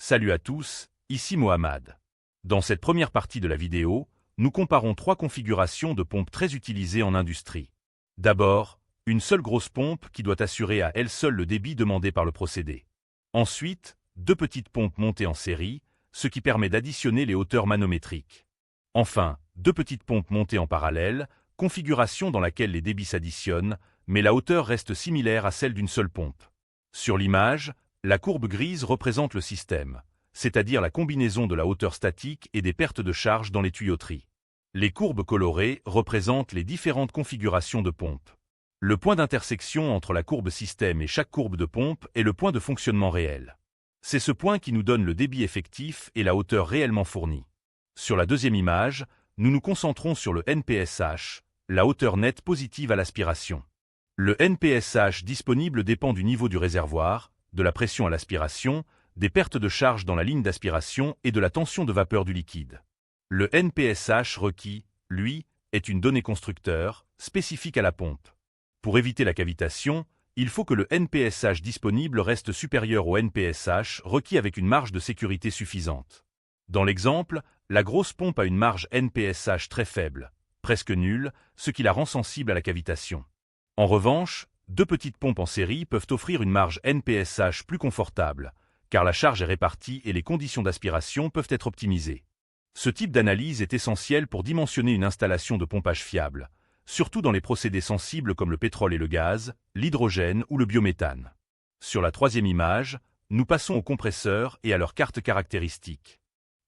Salut à tous, ici Mohamed. Dans cette première partie de la vidéo, nous comparons trois configurations de pompes très utilisées en industrie. D'abord, une seule grosse pompe qui doit assurer à elle seule le débit demandé par le procédé. Ensuite, deux petites pompes montées en série, ce qui permet d'additionner les hauteurs manométriques. Enfin, deux petites pompes montées en parallèle, configuration dans laquelle les débits s'additionnent, mais la hauteur reste similaire à celle d'une seule pompe. Sur l'image, la courbe grise représente le système, c'est-à-dire la combinaison de la hauteur statique et des pertes de charge dans les tuyauteries. Les courbes colorées représentent les différentes configurations de pompe. Le point d'intersection entre la courbe système et chaque courbe de pompe est le point de fonctionnement réel. C'est ce point qui nous donne le débit effectif et la hauteur réellement fournie. Sur la deuxième image, nous nous concentrons sur le NPSH, la hauteur nette positive à l'aspiration. Le NPSH disponible dépend du niveau du réservoir, de la pression à l'aspiration, des pertes de charge dans la ligne d'aspiration et de la tension de vapeur du liquide. Le NPSH requis, lui, est une donnée constructeur, spécifique à la pompe. Pour éviter la cavitation, il faut que le NPSH disponible reste supérieur au NPSH requis avec une marge de sécurité suffisante. Dans l'exemple, la grosse pompe a une marge NPSH très faible, presque nulle, ce qui la rend sensible à la cavitation. En revanche, deux petites pompes en série peuvent offrir une marge NPSH plus confortable, car la charge est répartie et les conditions d'aspiration peuvent être optimisées. Ce type d'analyse est essentiel pour dimensionner une installation de pompage fiable, surtout dans les procédés sensibles comme le pétrole et le gaz, l'hydrogène ou le biométhane. Sur la troisième image, nous passons aux compresseurs et à leurs cartes caractéristiques.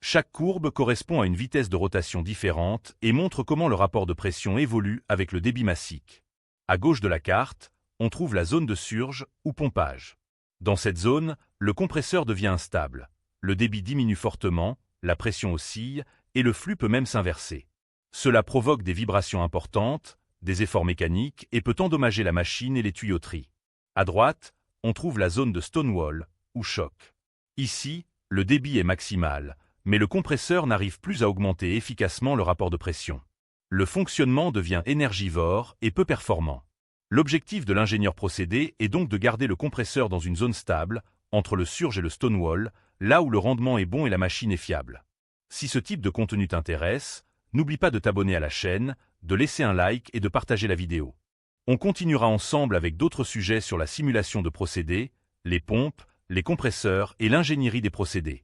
Chaque courbe correspond à une vitesse de rotation différente et montre comment le rapport de pression évolue avec le débit massique. À gauche de la carte, on trouve la zone de surge ou pompage. Dans cette zone, le compresseur devient instable, le débit diminue fortement, la pression oscille et le flux peut même s'inverser. Cela provoque des vibrations importantes, des efforts mécaniques et peut endommager la machine et les tuyauteries. À droite, on trouve la zone de Stonewall ou choc. Ici, le débit est maximal, mais le compresseur n'arrive plus à augmenter efficacement le rapport de pression. Le fonctionnement devient énergivore et peu performant. L'objectif de l'ingénieur procédé est donc de garder le compresseur dans une zone stable, entre le surge et le Stonewall, là où le rendement est bon et la machine est fiable. Si ce type de contenu t'intéresse, n'oublie pas de t'abonner à la chaîne, de laisser un like et de partager la vidéo. On continuera ensemble avec d'autres sujets sur la simulation de procédés, les pompes, les compresseurs et l'ingénierie des procédés.